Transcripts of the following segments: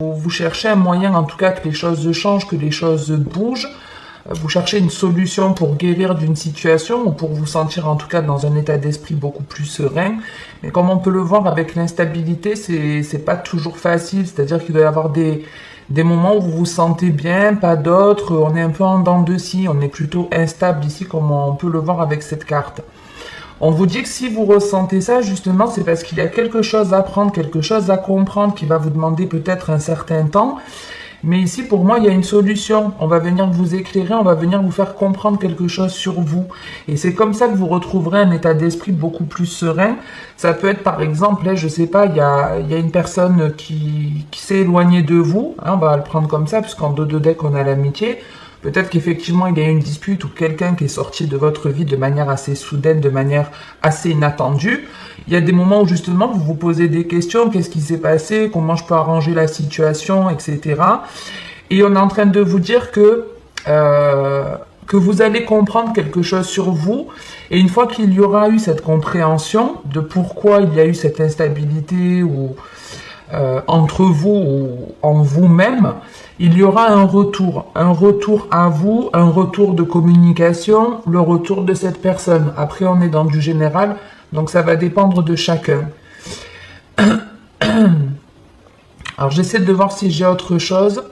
vous cherchez un moyen, en tout cas, que les choses changent, que les choses bougent. Vous cherchez une solution pour guérir d'une situation ou pour vous sentir, en tout cas, dans un état d'esprit beaucoup plus serein. Mais comme on peut le voir avec l'instabilité, c'est pas toujours facile. C'est-à-dire qu'il doit y avoir des moments où vous vous sentez bien, pas d'autres. On est un peu en dents de scie. On est plutôt instable ici, comme on peut le voir avec cette carte. On vous dit que si vous ressentez ça, justement, c'est parce qu'il y a quelque chose à apprendre, quelque chose à comprendre qui va vous demander peut-être un certain temps. Mais ici, pour moi, il y a une solution. On va venir vous éclairer, on va venir vous faire comprendre quelque chose sur vous. Et c'est comme ça que vous retrouverez un état d'esprit beaucoup plus serein. Ça peut être, par exemple, là, je sais pas, il y a une personne qui s'est éloignée de vous. Hein, on va le prendre comme ça, puisqu'en dos de deck, on a l'amitié. Peut-être qu'effectivement, il y a eu une dispute ou quelqu'un qui est sorti de votre vie de manière assez soudaine, de manière assez inattendue. Il y a des moments où justement, vous vous posez des questions. Qu'est-ce qui s'est passé? Comment je peux arranger la situation? Etc. Et on est en train de vous dire que vous allez comprendre quelque chose sur vous. Et une fois qu'il y aura eu cette compréhension de pourquoi il y a eu cette instabilité ou entre vous ou en vous-même, il y aura un retour à vous, un retour de communication, le retour de cette personne. Après, on est dans du général, donc ça va dépendre de chacun. Alors, j'essaie de voir si j'ai autre chose.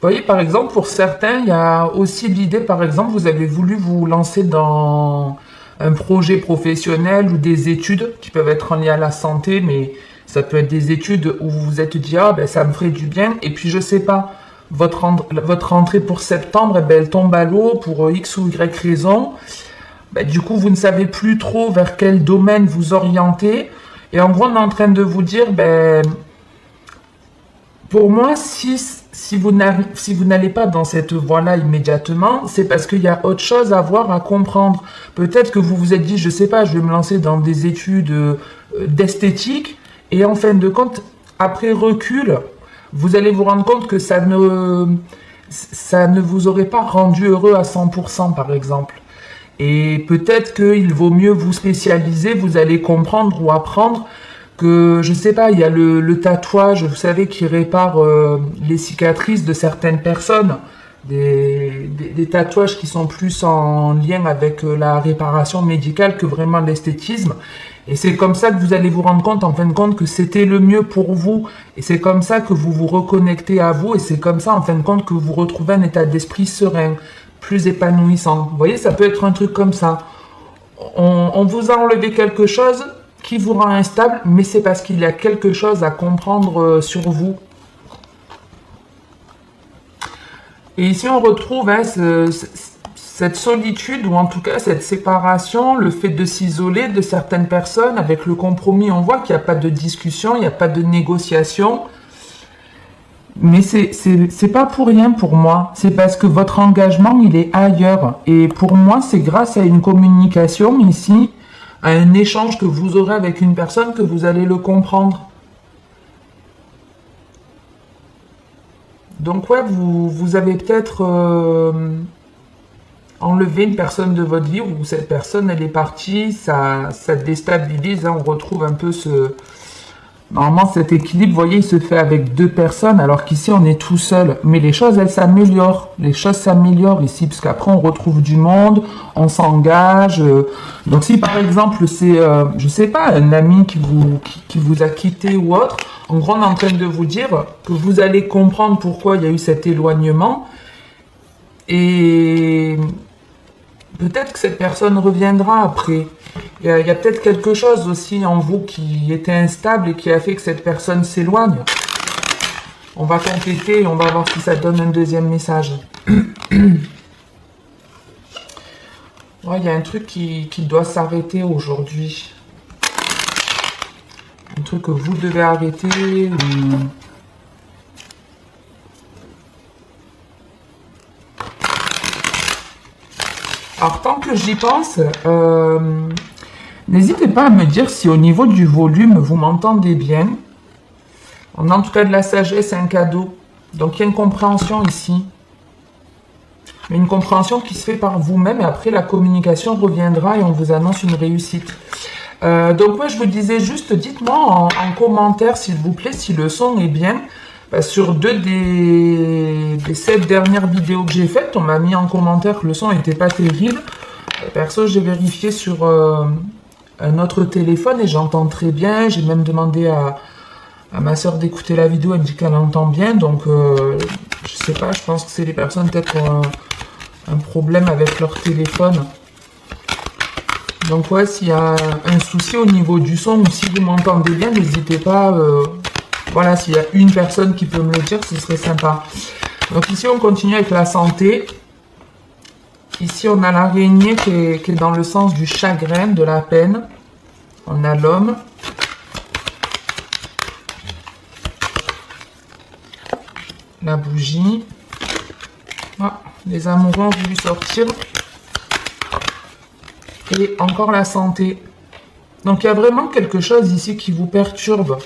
Vous voyez, par exemple, pour certains, il y a aussi l'idée, par exemple, vous avez voulu vous lancer dans un projet professionnel ou des études qui peuvent être en lien à la santé, mais ça peut être des études où vous vous êtes dit, ah ben ça me ferait du bien, et puis je sais pas, votre rentrée pour septembre, eh ben, elle tombe à l'eau pour X ou Y raison. Ben, du coup, vous ne savez plus trop vers quel domaine vous orienter, et en gros, on est en train de vous dire, ben, pour moi, si vous n'allez pas dans cette voie-là immédiatement, c'est parce qu'il y a autre chose à voir, à comprendre. Peut-être que vous vous êtes dit, je sais pas, je vais me lancer dans des études d'esthétique, et en fin de compte, après recul, vous allez vous rendre compte que ça ne vous aurait pas rendu heureux à 100%, par exemple. Et peut-être qu'il vaut mieux vous spécialiser, vous allez comprendre ou apprendre que, je sais pas, il y a le tatouage, vous savez, qui répare les cicatrices de certaines personnes. Des tatouages qui sont plus en lien avec la réparation médicale que vraiment l'esthétisme. Et c'est comme ça que vous allez vous rendre compte, en fin de compte, que c'était le mieux pour vous. Et c'est comme ça que vous vous reconnectez à vous. Et c'est comme ça, en fin de compte, que vous retrouvez un état d'esprit serein, plus épanouissant. Vous voyez, ça peut être un truc comme ça. On vous a enlevé quelque chose qui vous rend instable, mais c'est parce qu'il y a quelque chose à comprendre sur vous. Et ici, on retrouve hein, cette solitude, ou en tout cas cette séparation, le fait de s'isoler de certaines personnes. Avec le compromis, on voit qu'il n'y a pas de discussion, il n'y a pas de négociation. Mais c'est pas pour rien pour moi. C'est parce que votre engagement, il est ailleurs. Et pour moi, c'est grâce à une communication ici, à un échange que vous aurez avec une personne que vous allez le comprendre. Donc ouais, vous avez peut-être enlevé une personne de votre vie, ou cette personne, elle est partie, ça déstabilise, hein, on retrouve un peu Normalement, cet équilibre, vous voyez, il se fait avec deux personnes, alors qu'ici, on est tout seul. Mais les choses, elles s'améliorent. Les choses s'améliorent ici, parce qu'après, on retrouve du monde, on s'engage. Donc, si par exemple, c'est, je sais pas, un ami qui vous a quitté ou autre, en gros, on est en train de vous dire que vous allez comprendre pourquoi il y a eu cet éloignement. Et peut-être que cette personne reviendra après. Il y a peut-être quelque chose aussi en vous qui était instable et qui a fait que cette personne s'éloigne. On va compléter et on va voir si ça donne un deuxième message. Ouais, il y a un truc qui doit s'arrêter aujourd'hui. Un truc que vous devez arrêter. Alors, tant que j'y pense, n'hésitez pas à me dire si au niveau du volume, vous m'entendez bien. On a en tout cas de la sagesse, un cadeau. Donc, il y a une compréhension ici. Mais une compréhension qui se fait par vous-même et après la communication reviendra et on vous annonce une réussite. Donc moi je vous disais juste, dites-moi en commentaire s'il vous plaît si le son est bien. Sur 2 des 7 dernières vidéos que j'ai faites, on m'a mis en commentaire que le son n'était pas terrible. Perso, j'ai vérifié sur un autre téléphone et j'entends très bien. J'ai même demandé à ma soeur d'écouter la vidéo, elle me dit qu'elle entend bien. Donc, je sais pas, je pense que c'est les personnes peut-être qui ont un problème avec leur téléphone. Donc ouais, s'il y a un souci au niveau du son ou si vous m'entendez bien, n'hésitez pas... voilà, s'il y a une personne qui peut me le dire, ce serait sympa. Donc ici, on continue avec la santé. Ici, on a l'araignée qui est dans le sens du chagrin, de la peine. On a l'homme. La bougie. Ah, les amoureux ont voulu sortir. Et encore la santé. Donc, il y a vraiment quelque chose ici qui vous perturbe.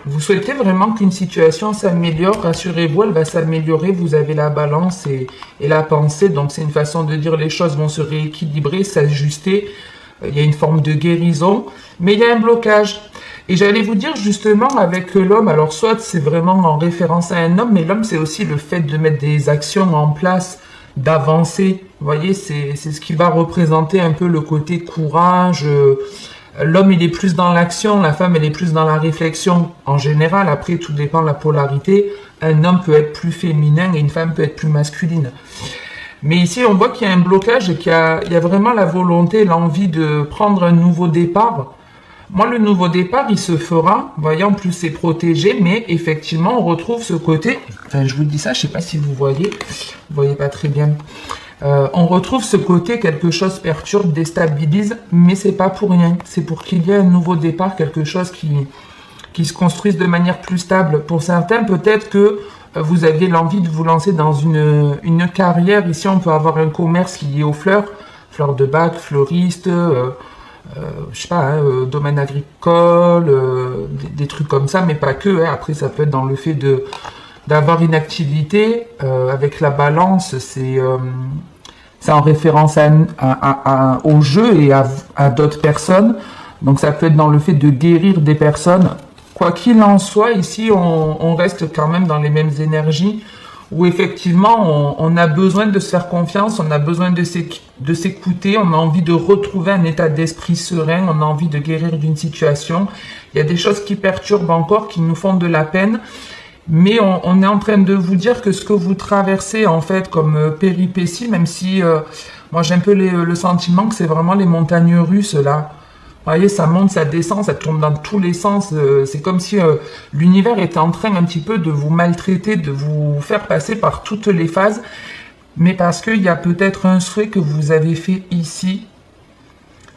Vous souhaitez vraiment qu'une situation s'améliore, rassurez-vous, elle va s'améliorer, vous avez la balance et la pensée, donc c'est une façon de dire les choses vont se rééquilibrer, s'ajuster, il y a une forme de guérison, mais il y a un blocage. Et j'allais vous dire justement avec l'homme, alors soit c'est vraiment en référence à un homme, mais l'homme c'est aussi le fait de mettre des actions en place, d'avancer, vous voyez, c'est ce qui va représenter un peu le côté courage. L'homme, il est plus dans l'action, la femme, elle est plus dans la réflexion. En général, après, tout dépend de la polarité. Un homme peut être plus féminin et une femme peut être plus masculine. Mais ici, on voit qu'il y a un blocage et qu'il y a vraiment la volonté, l'envie de prendre un nouveau départ. Moi, le nouveau départ, il se fera. Vous voyez, en plus, c'est protégé, mais effectivement, on retrouve ce côté... Enfin, je vous dis ça, je sais pas si vous voyez. Vous voyez pas très bien. On retrouve ce côté, quelque chose perturbe, déstabilise, mais c'est pas pour rien. C'est pour qu'il y ait un nouveau départ, quelque chose qui se construise de manière plus stable. Pour certains, peut-être que vous aviez l'envie de vous lancer dans une carrière. Ici, on peut avoir un commerce lié aux fleurs, fleurs de bac, fleuriste, je sais pas, hein, domaine agricole, des trucs comme ça, mais pas que. Hein. Après, ça peut être dans le fait d'avoir une activité avec la balance, c'est en référence au jeu et à d'autres personnes. Donc ça peut être dans le fait de guérir des personnes. Quoi qu'il en soit, ici on reste quand même dans les mêmes énergies où effectivement on a besoin de se faire confiance, on a besoin de s'écouter, on a envie de retrouver un état d'esprit serein, on a envie de guérir d'une situation. Il y a des choses qui perturbent encore, qui nous font de la peine. Mais on est en train de vous dire que ce que vous traversez en fait comme péripéties, même si moi j'ai un peu le sentiment que c'est vraiment les montagnes russes là. Vous voyez, ça monte, ça descend, ça tourne dans tous les sens. C'est comme si l'univers était en train un petit peu de vous maltraiter, de vous faire passer par toutes les phases. Mais parce qu'il y a peut-être un souhait que vous avez fait ici.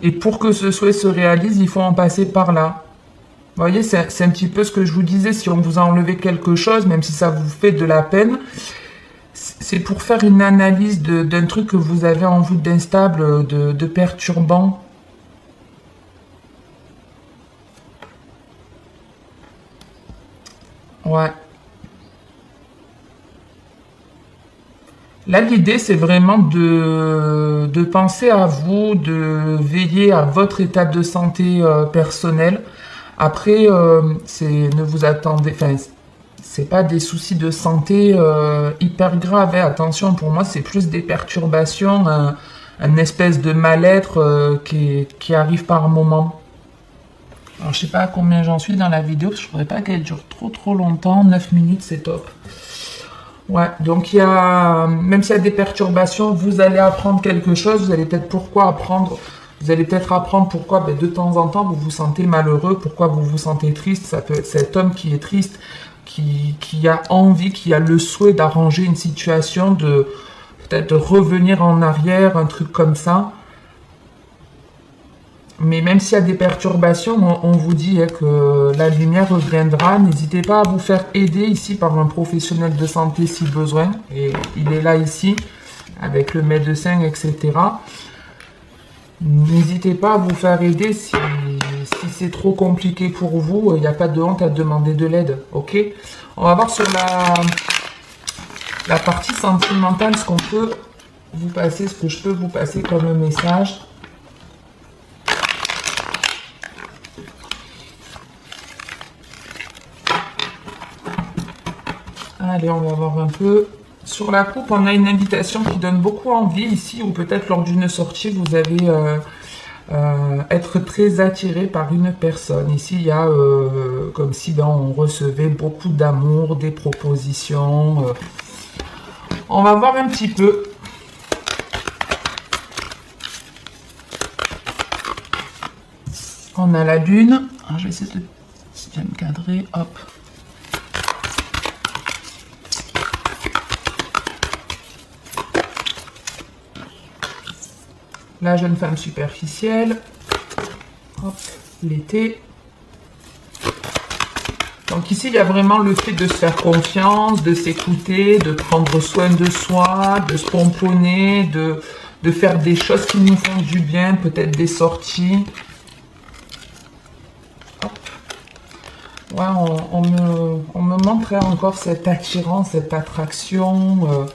Et pour que ce souhait se réalise, il faut en passer par là. Vous voyez, c'est un petit peu ce que je vous disais, si on vous a enlevé quelque chose, même si ça vous fait de la peine, c'est pour faire une analyse d'un truc que vous avez en vous d'instable, de perturbant. Ouais. Là, l'idée, c'est vraiment de penser à vous, de veiller à votre état de santé personnel. Après, ne vous attendez, enfin, c'est pas des soucis de santé hyper graves. Hein. Attention, pour moi, c'est plus des perturbations, un espèce de mal-être qui arrive par moment. Alors, je sais pas à combien j'en suis dans la vidéo, parce que je voudrais pas qu'elle dure trop longtemps. 9 minutes, c'est top. Ouais, donc même s'il y a des perturbations, vous allez apprendre quelque chose, vous allez peut-être apprendre pourquoi de temps en temps vous vous sentez malheureux, pourquoi vous vous sentez triste. Ça peut être cet homme qui est triste, qui a envie, qui a le souhait d'arranger une situation, peut-être de revenir en arrière, un truc comme ça. Mais même s'il y a des perturbations, on vous dit que la lumière reviendra. N'hésitez pas à vous faire aider ici par un professionnel de santé si besoin. Et il est là ici, avec le médecin, etc. N'hésitez pas à vous faire aider si c'est trop compliqué pour vous. Il n'y a pas de honte à demander de l'aide. Ok? On va voir sur la partie sentimentale ce qu'on peut vous passer ce que je peux vous passer comme message. Allez, on va voir un peu. Sur la coupe, on a une invitation qui donne beaucoup envie ici, ou peut-être lors d'une sortie, vous allez être très attiré par une personne. Ici, il y a comme si on recevait beaucoup d'amour, des propositions. On va voir un petit peu. On a la lune. Je vais essayer de bien me cadrer. Hop. La jeune femme superficielle. Hop, l'été. Donc ici, il y a vraiment le fait de se faire confiance, de s'écouter, de prendre soin de soi, de se pomponner, de faire des choses qui nous font du bien, peut-être des sorties. Hop. Ouais, on me montrait encore cette attirance, cette attraction,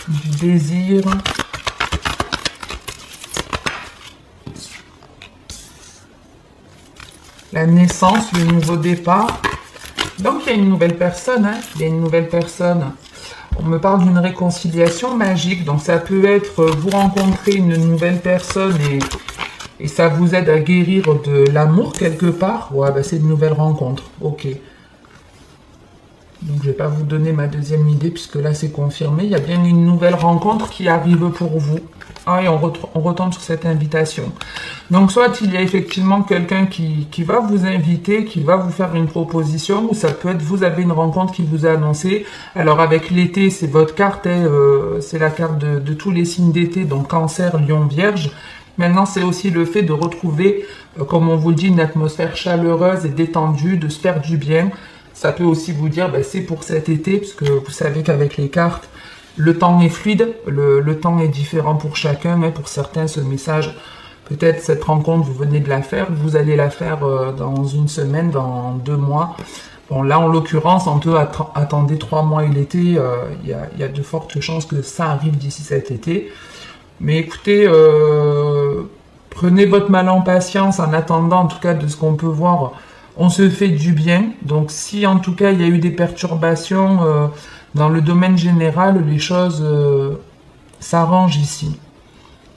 du désir. La naissance, le nouveau départ. Donc, il y a une nouvelle personne, hein. Il y a une nouvelle personne. On me parle d'une réconciliation magique. Donc, ça peut être vous rencontrez une nouvelle personne et ça vous aide à guérir de l'amour quelque part. Ouais, bah, c'est une nouvelle rencontre. Ok. Donc, je ne vais pas vous donner ma deuxième idée puisque là, c'est confirmé. Il y a bien une nouvelle rencontre qui arrive pour vous. Ah, et on retombe sur cette invitation. Donc, soit il y a effectivement quelqu'un qui va vous inviter, qui va vous faire une proposition, ou ça peut être vous avez une rencontre qui vous a annoncé. Alors, avec l'été, c'est votre carte, hein, c'est la carte de tous les signes d'été, donc Cancer, Lion, Vierge. Maintenant, c'est aussi le fait de retrouver, comme on vous le dit, une atmosphère chaleureuse et détendue, de se faire du bien. Ça peut aussi vous dire, ben, c'est pour cet été, parce que vous savez qu'avec les cartes, le temps est fluide, le temps est différent pour chacun, mais pour certains, ce message, peut-être cette rencontre, vous venez de la faire, vous allez la faire dans une semaine, dans 2 mois. Bon, là, en l'occurrence, on peut attendre 3 mois et l'été, il y a de fortes chances que ça arrive d'ici cet été. Mais écoutez, prenez votre mal en patience, en attendant, en tout cas, de ce qu'on peut voir, on se fait du bien. Donc, si en tout cas, il y a eu des perturbations dans le domaine général, les choses s'arrangent ici.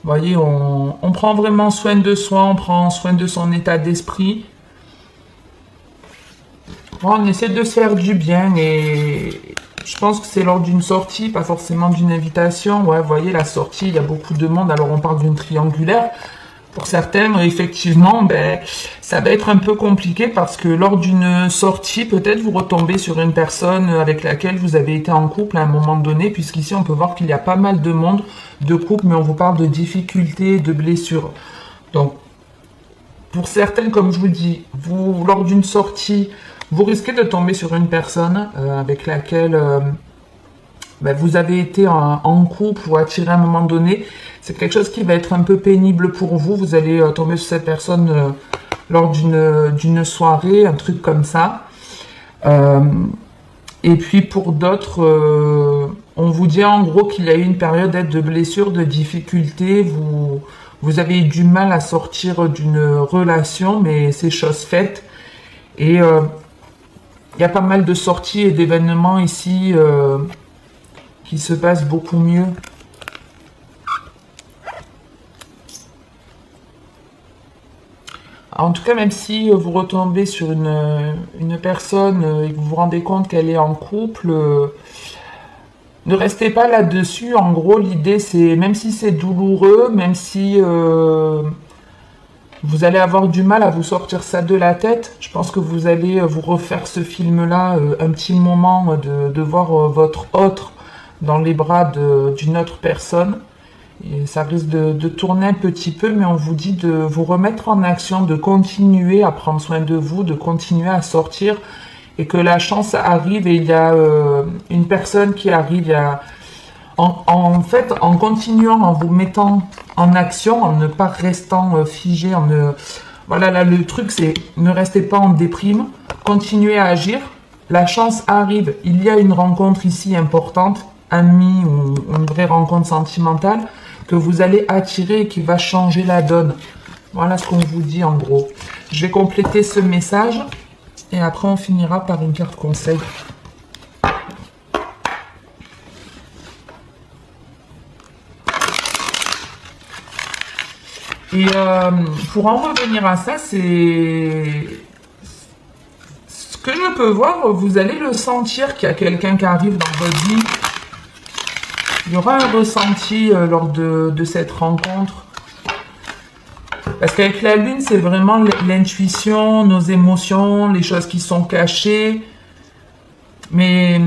Vous voyez, on prend vraiment soin de soi, on prend soin de son état d'esprit. On essaie de se faire du bien et je pense que c'est lors d'une sortie, pas forcément d'une invitation. Ouais, vous voyez, la sortie, il y a beaucoup de monde, alors on parle d'une triangulaire. Pour certains, effectivement, ben, ça va être un peu compliqué parce que lors d'une sortie, peut-être vous retombez sur une personne avec laquelle vous avez été en couple à un moment donné, puisqu'ici on peut voir qu'il y a pas mal de monde, de couples, mais on vous parle de difficultés, de blessures. Donc, pour certains, comme je vous dis, vous, lors d'une sortie, vous risquez de tomber sur une personne avec laquelle ben, vous avez été en couple ou attiré à un moment donné. C'est quelque chose qui va être un peu pénible pour vous. Vous allez tomber sur cette personne lors d'une soirée, un truc comme ça. Et puis pour d'autres, on vous dit en gros qu'il y a eu une période de blessure, de difficulté. Vous avez eu du mal à sortir d'une relation, mais c'est chose faite. Et il y a pas mal de sorties et d'événements ici qui se passent beaucoup mieux. En tout cas, même si vous retombez sur une personne et que vous vous rendez compte qu'elle est en couple, ne restez pas là-dessus. En gros, l'idée, c'est, même si c'est douloureux, même si vous allez avoir du mal à vous sortir ça de la tête, je pense que vous allez vous refaire ce film-là un petit moment de voir votre autre dans les bras d'une autre personne. Et ça risque de tourner un petit peu, mais on vous dit de vous remettre en action, de continuer à prendre soin de vous, de continuer à sortir, et que la chance arrive, et il y a une personne qui arrive, en fait, en continuant, en vous mettant en action, en ne pas restant figé, voilà, là, le truc, c'est ne restez pas en déprime, continuez à agir, la chance arrive, il y a une rencontre ici importante, ami ou une vraie rencontre sentimentale que vous allez attirer et qui va changer la donne. Voilà ce qu'on vous dit en gros. Je vais compléter ce message et après on finira par une carte conseil. Et pour en revenir à ça, c'est ce que je peux voir, vous allez le sentir qu'il y a quelqu'un qui arrive dans votre vie. Il y aura un ressenti lors de cette rencontre. Parce qu'avec la lune, c'est vraiment l'intuition, nos émotions, les choses qui sont cachées. Mais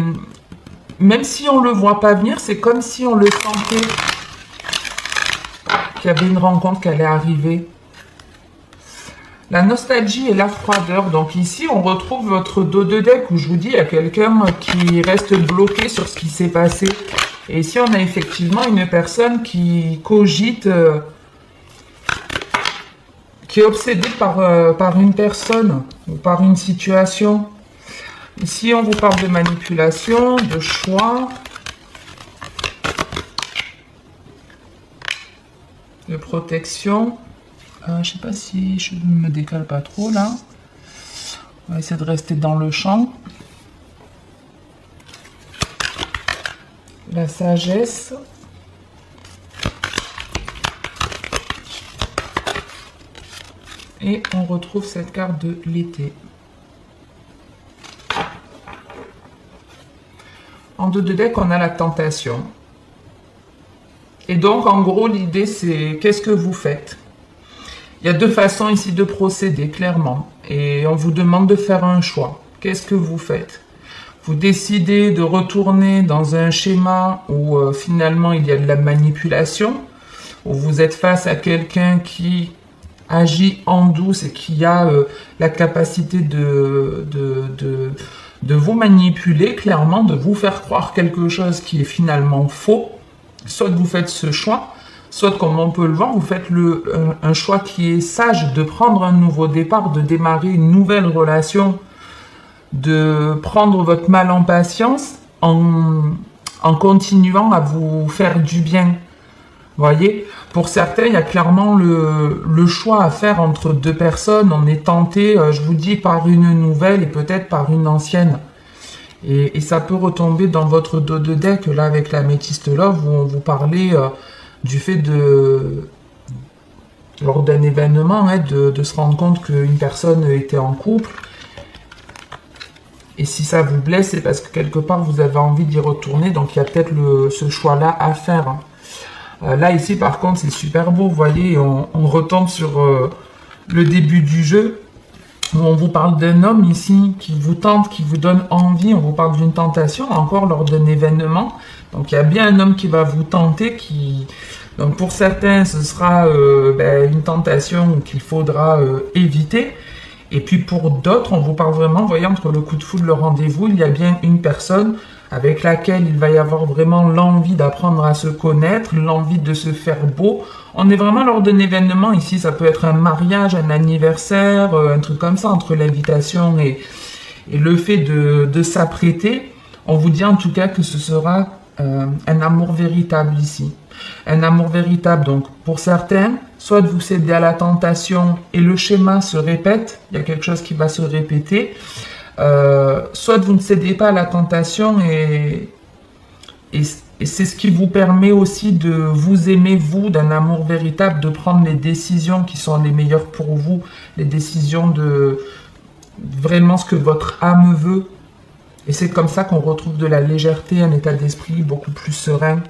même si on ne le voit pas venir, c'est comme si on le sentait. Qu'il y avait une rencontre qui allait arriver. La nostalgie et la froideur. Donc ici, on retrouve votre dos de deck où je vous dis, il y a quelqu'un qui reste bloqué sur ce qui s'est passé. Et ici, on a effectivement une personne qui cogite, qui est obsédée par une personne ou par une situation. Ici, on vous parle de manipulation, de choix, de protection. Je ne sais pas si je ne me décale pas trop là. On va essayer de rester dans le champ. La sagesse. Et on retrouve cette carte de l'été. En dos de deck, on a la tentation. Et donc, en gros, l'idée, c'est qu'est-ce que vous faites? Il y a deux façons ici de procéder, clairement. Et on vous demande de faire un choix. Qu'est-ce que vous faites? Vous décidez de retourner dans un schéma où finalement il y a de la manipulation, où vous êtes face à quelqu'un qui agit en douce et qui a la capacité de vous manipuler, clairement, de vous faire croire quelque chose qui est finalement faux. Soit vous faites ce choix, soit comme on peut le voir, vous faites un choix qui est sage de prendre un nouveau départ, de démarrer une nouvelle relation, de prendre votre mal en patience en continuant à vous faire du bien. Vous voyez, pour certains, il y a clairement le choix à faire entre deux personnes. On est tenté, je vous dis, par une nouvelle et peut-être par une ancienne. Et ça peut retomber dans votre dos de deck, là, avec l'Améthyste Love, où on vous parlait du fait lors d'un événement, de se rendre compte qu'une personne était en couple. Et si ça vous blesse, c'est parce que quelque part, vous avez envie d'y retourner. Donc, il y a peut-être ce choix-là à faire. Là, ici, par contre, c'est super beau. Vous voyez, on retombe sur le début du jeu. Où on vous parle d'un homme ici qui vous tente, qui vous donne envie. On vous parle d'une tentation, encore lors d'un événement. Donc, il y a bien un homme qui va vous tenter. Donc, pour certains, ce sera une tentation qu'il faudra éviter. Et puis pour d'autres, on vous parle vraiment, vous voyez, entre le coup de foudre, le rendez-vous, il y a bien une personne avec laquelle il va y avoir vraiment l'envie d'apprendre à se connaître, l'envie de se faire beau. On est vraiment lors d'un événement ici, ça peut être un mariage, un anniversaire, un truc comme ça, entre l'invitation et le fait de s'apprêter. On vous dit en tout cas que ce sera un amour véritable ici. Un amour véritable, donc pour certains, soit vous cédez à la tentation et le schéma se répète, il y a quelque chose qui va se répéter, soit vous ne cédez pas à la tentation et c'est ce qui vous permet aussi de vous aimer, vous, d'un amour véritable, de prendre les décisions qui sont les meilleures pour vous, les décisions de vraiment ce que votre âme veut. Et c'est comme ça qu'on retrouve de la légèreté, un état d'esprit beaucoup plus serein.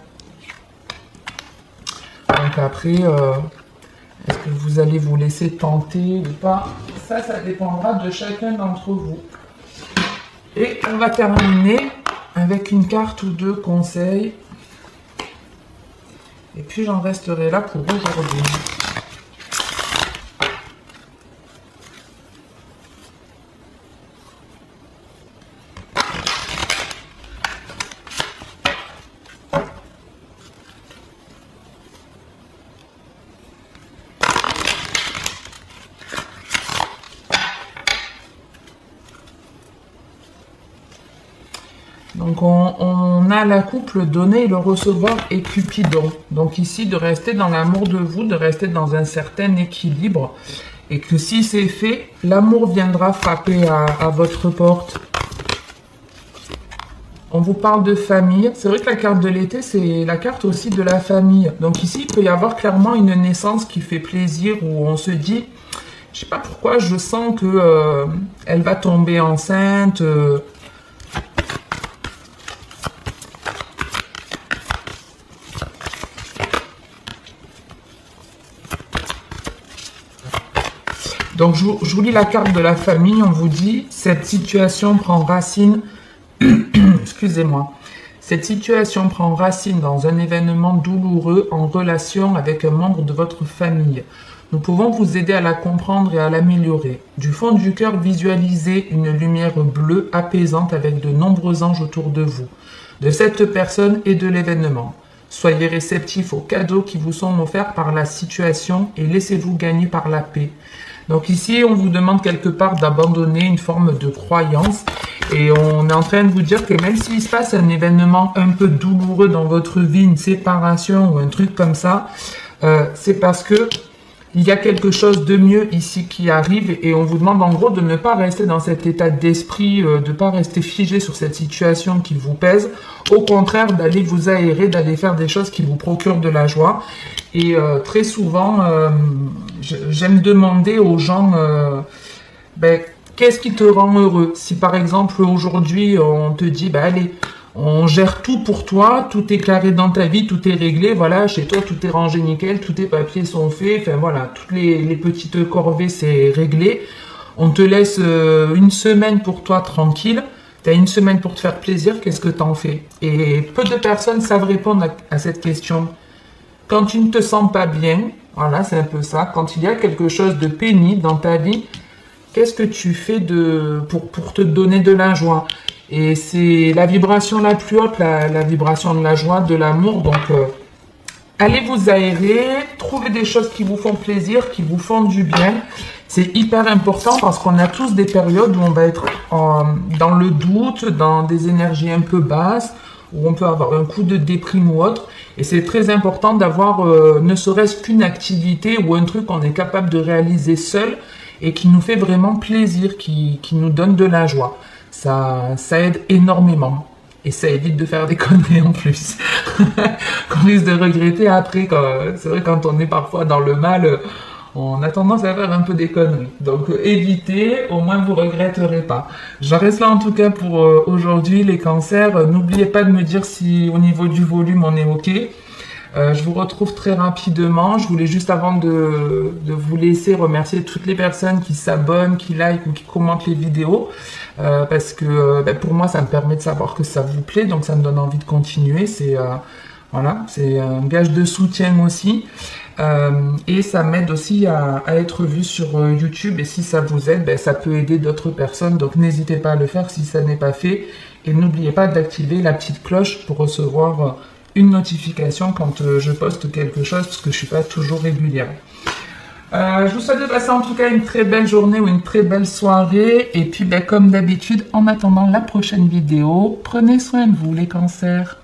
Donc après, est-ce que vous allez vous laisser tenter ou pas? Ça dépendra de chacun d'entre vous. Et on va terminer avec une carte ou deux conseils. Et puis j'en resterai là pour aujourd'hui. Donc on a la couple donner, le recevoir et Cupidon. Donc ici de rester dans l'amour de vous, de rester dans un certain équilibre. Et que si c'est fait, l'amour viendra frapper à votre porte. On vous parle de famille. C'est vrai que la carte de l'été, c'est la carte aussi de la famille. Donc ici, il peut y avoir clairement une naissance qui fait plaisir, où on se dit, je sais pas pourquoi, je sens que elle va tomber enceinte. Donc je vous lis la carte de la famille. On vous dit, cette situation prend racine. Excusez-moi. Cette situation prend racine dans un événement douloureux en relation avec un membre de votre famille. Nous pouvons vous aider à la comprendre et à l'améliorer. Du fond du cœur, visualisez une lumière bleue apaisante avec de nombreux anges autour de vous, de cette personne et de l'événement. Soyez réceptifs aux cadeaux qui vous sont offerts par la situation et laissez-vous gagner par la paix. Donc ici, on vous demande quelque part d'abandonner une forme de croyance et on est en train de vous dire que même s'il se passe un événement un peu douloureux dans votre vie, une séparation ou un truc comme ça, c'est parce que il y a quelque chose de mieux ici qui arrive et on vous demande en gros de ne pas rester dans cet état d'esprit, de ne pas rester figé sur cette situation qui vous pèse. Au contraire, d'aller vous aérer, d'aller faire des choses qui vous procurent de la joie. Et très souvent, j'aime demander aux gens, qu'est-ce qui te rend heureux? Si par exemple aujourd'hui on te dit, allez, on gère tout pour toi, tout est carré dans ta vie, tout est réglé, voilà, chez toi tout est rangé nickel, tous tes papiers sont faits, enfin voilà, toutes les petites corvées c'est réglé. On te laisse une semaine pour toi tranquille, tu as une semaine pour te faire plaisir, qu'est-ce que t'en fais? Et peu de personnes savent répondre à cette question. Quand tu ne te sens pas bien, voilà, c'est un peu ça, quand il y a quelque chose de pénible dans ta vie, qu'est-ce que tu fais pour te donner de la joie? Et c'est la vibration la plus haute, la vibration de la joie, de l'amour. Donc, allez vous aérer, trouvez des choses qui vous font plaisir, qui vous font du bien. C'est hyper important parce qu'on a tous des périodes où on va être dans le doute, dans des énergies un peu basses, où on peut avoir un coup de déprime ou autre. Et c'est très important d'avoir ne serait-ce qu'une activité ou un truc qu'on est capable de réaliser seul et qui nous fait vraiment plaisir, qui nous donne de la joie. Ça aide énormément. Et ça évite de faire des conneries en plus. Qu'on risque de regretter après. C'est vrai, quand on est parfois dans le mal, on a tendance à faire un peu des conneries. Donc évitez, au moins vous regretterez pas. J'en reste là en tout cas pour aujourd'hui les cancers. N'oubliez pas de me dire si au niveau du volume on est ok. Je vous retrouve très rapidement. Je voulais juste avant de vous laisser remercier toutes les personnes qui s'abonnent, qui like ou qui commentent les vidéos. Parce que pour moi ça me permet de savoir que ça vous plaît, donc ça me donne envie de continuer. Voilà, c'est un gage de soutien aussi. Et ça m'aide aussi à être vu sur YouTube. Et si ça vous aide, ça peut aider d'autres personnes. Donc n'hésitez pas à le faire si ça n'est pas fait. Et n'oubliez pas d'activer la petite cloche pour recevoir une notification quand je poste quelque chose, parce que je suis pas toujours régulière. Je vous souhaite de passer en tout cas une très belle journée ou une très belle soirée. Et puis comme d'habitude, en attendant la prochaine vidéo, prenez soin de vous les cancers.